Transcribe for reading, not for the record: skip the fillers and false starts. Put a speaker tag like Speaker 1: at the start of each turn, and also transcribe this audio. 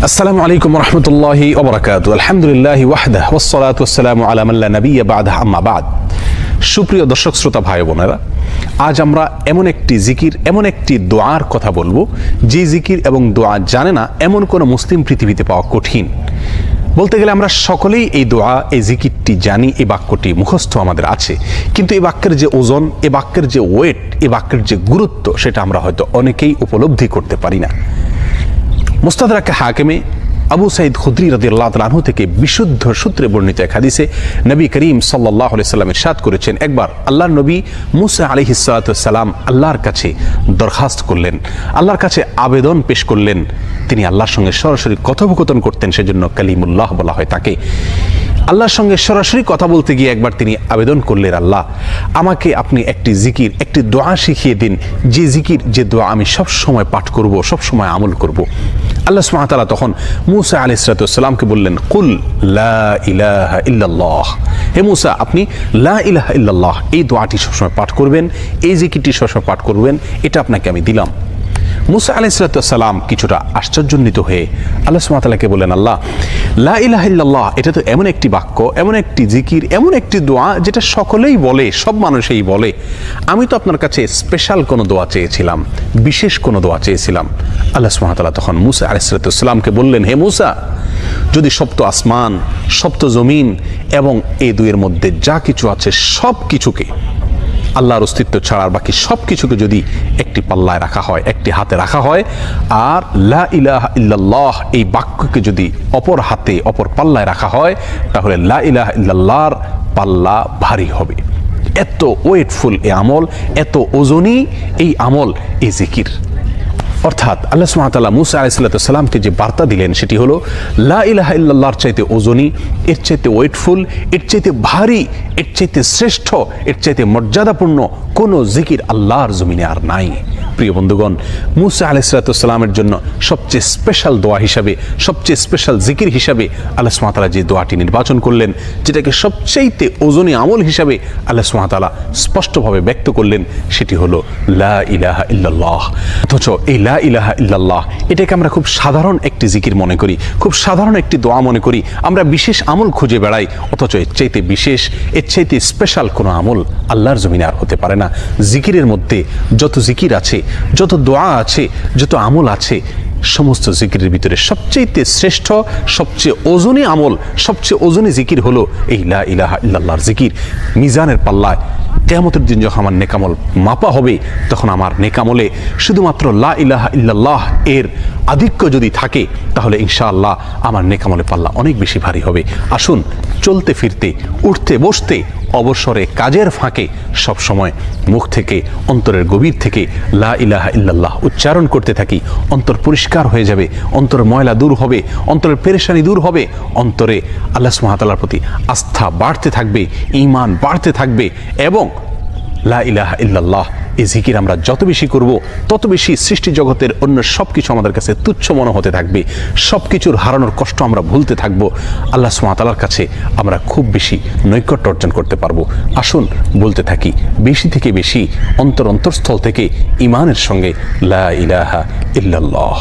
Speaker 1: আসসালামু আলাইকুম ওয়া রাহমাতুল্লাহি ওয়া বারাকাতুহু। আলহামদুলিল্লাহি ওয়াহদাহু ওয়াস সালাতু ওয়াস সালামু আলা মান লা নাবিয়্যা বা'দাহু, আম্মা বা'দ। সুপ্রিয় দর্শক শ্রোতা ভাই বোনেরা, আজ আমরা এমন একটি জিকির, এমন একটি দোয়ার কথা বলবো যে জিকির এবং দোয়া জানে না এমন কোন মুসলিম পৃথিবীতে পাওয়া কঠিন। বলতে গেলে আমরা সকলেই এই দোয়া, এই জিকিরটি জানি, এই বাক্যটি মুখস্থ আমাদের আছে, কিন্তু এই বাক্যের যে ওজন, এই বাক্যের যে ওয়েট, এই বাক্যের যে গুরুত্ব, সেটা আমরা হয়তো অনেকেই উপলব্ধি করতে পারি না। মুস্তাদরাকে হাকিমে আবু সাঈদ খুদরি রাদিয়াল্লাহু তাআলা আনহু থেকে বিশুদ্ধ সূত্রে বর্ণিত এক হাদিসে নবী করিম সাল্লাল্লাহু আলাইহি সাল্লাম ইরশাদ করেছেন, একবার আল্লাহর নবী মুসা আলাইহিস সালাতু ওয়াস সালাম আল্লাহর কাছে দরখাস্ত করলেন, আল্লাহর কাছে আবেদন পেশ করলেন। তিনি আল্লাহর সঙ্গে সরাসরি কথোপকথন করতেন, সেজন্য কালিমুল্লাহ বলা হয় তাকে। আল্লাহর সঙ্গে সরাসরি কথা বলতে গিয়ে একবার তিনি আবেদন করলেন, আল্লাহ আমাকে আপনি একটি জিকির, একটি দোয়া শিখিয়ে দিন, যে জিকির, যে দোয়া আমি সব সময় পাঠ করব, সব সময় আমল করব। আল্লাহ সুবহানাহু ওয়া তাআলা তখন মুসা আলাইহিস সালাতু ওয়াস সালামকে বললেন, কুল লা ইলাহা ইল্লাল্লাহ, হে মুসা আপনি লা ইলাহা ইল্লাল্লাহ এই দোয়াটি সবসময় পাঠ করবেন, এই জিকিরটি সবসময় পাঠ করবেন, এটা আপনাকে আমি দিলাম। মুসা আলাইহিস সালাতু ওয়াস সালাম কিছুটা আশ্চর্যান্বিত হয়ে আল্লাহ সুবহানাহু ওয়া তাআলাকে বললেন, আল্লাহ লা ইলাহা ইল্লাল্লাহ এটা তো এমন একটি বাক্য, এমন একটি জিকির, এমন একটি দোয়া যেটা সকলেই বলে, সব মানুষই বলে। আমি তো আপনার কাছে স্পেশাল কোনো দোয়া চেয়েছিলাম, বিশেষ কোনো দোয়া চেয়েছিলাম। আল্লাহ সুবহানাহু ওয়া তাআলা তখন মুসা আলাইহিস সালাতু ওয়াস সালামকে বললেন, হে মুসা, যদি সপ্ত আসমান, সপ্ত জমিন এবং এই দুইয়ের মধ্যে যা কিছু আছে সব কিছুকে, আল্লাহর অস্তিত্ব ছাড়া বাকি সব কিছুকে যদি একটি পাল্লায় রাখা হয়, একটি হাতে রাখা হয়, আর লা ইলাহা ইল্লাল্লাহ এই বাক্যকে যদি অপর হাতে, অপর পাল্লায় রাখা হয়, তাহলে লা ইলাহা ইল্লাল্লাহর পাল্লা ভারী হবে। এত ওয়েটফুল এই আমল, এত ওজনী এই আমল, এই জিকির। অর্থাৎ আল্লাহ সুবহানাহু ওয়া তাআলা মুসা আলাইহিস সালাতু ওয়াস সালামকে যে বার্তা দিলেন সেটি হলো, লা ইলাহা ইল্লাল্লাহর চাইতে ওজনী, এর চাইতে ওয়েটফুল, এর চাইতে ভারী, এর চাইতে শ্রেষ্ঠ, এর চাইতে মর্যাদাপূর্ণ কোনো জিকির আল্লাহর জমিনে আর নাই। প্রিয় বন্ধুগণ, মুসা আলাইহিস সালাতু ওয়াস সালামের জন্য সবচেয়ে স্পেশাল দোয়া হিসাবে, সবচেয়ে স্পেশাল জিকির হিসাবে আল্লাহ সুবহানাহু ওয়া তাআলা যে দোয়াটি নির্বাচন করলেন, যেটাকে সবচাইতে ওজনী আমল হিসাবে আল্লাহ সুবহানাহু ওয়া তাআলা স্পষ্টভাবে ব্যক্ত করলেন, সেটি হলো লা ইলাহা ইল্লাল্লাহ। অথচ এই লা ইলাহা ইল্লাল্লাহ এটাকে আমরা খুব সাধারণ একটি জিকির মনে করি, খুব সাধারণ একটি দোয়া মনে করি, আমরা বিশেষ আমল খুঁজে বেড়াই। অথচ এর চাইতে বিশেষ, এর চাইতে স্পেশাল কোনো আমল আল্লাহর জমিনে আর হতে পারে না। জিকিরের মধ্যে যত জিকির আছে, যত দোয়া আছে, যত আমল আছে, সমস্ত জিকিরের ভিতরে সবচেয়ে শ্রেষ্ঠ, সবচেয়ে ওজনী আমল, সবচেয়ে ওজনী জিকির হলো এই লা ইলাহা ইল্লাল্লাহর জিকির। মিজানের পাল্লায় কিয়ামতের দিন যখন আমার নেকামল মাপা হবে, তখন আমার নেকামলে শুধুমাত্র লা ইলাহা ইল্লাল্লাহ এর আধিক্য যদি থাকে, তাহলে ইনশাআল্লাহ আমার নেকামলে পাল্লা অনেক বেশি ভারী হবে। আসুন চলতে ফিরতে, উঠতে বসতে, অবসরে, কাজের ফাঁকে সব সময় মুখ থেকে, অন্তরের গভীর থেকে লা ইলাহা ইল্লাল্লাহ উচ্চারণ করতে থাকি। অন্তর পরিষ্কার হয়ে যাবে, অন্তরের ময়লা দূর হবে, অন্তরের পেরেশানি দূর হবে, অন্তরে আল্লাহ সুবহানাহু ওয়া তাআলার প্রতি আস্থা বাড়তে থাকবে, ঈমান বাড়তে থাকবে। এবং লা ইলাহা ইল্লাল্লাহ এই জিকির আমরা যত বেশি করব, তত বেশি সৃষ্টি জগতের অন্য সব কিছু আমাদের কাছে তুচ্ছ মনে হতে থাকবে, সব কিছুর হারানোর কষ্ট আমরা ভুলতে থাকব, আল্লাহ সুবহানাহু ওয়া তাআলার কাছে আমরা খুব বেশি নৈকট্য অর্জন করতে পারবো। আসুন বলতে থাকি বেশি থেকে বেশি, অন্তরস্থল থেকে ঈমানের সঙ্গে লা ইলাহা ইল্লাল্লাহ।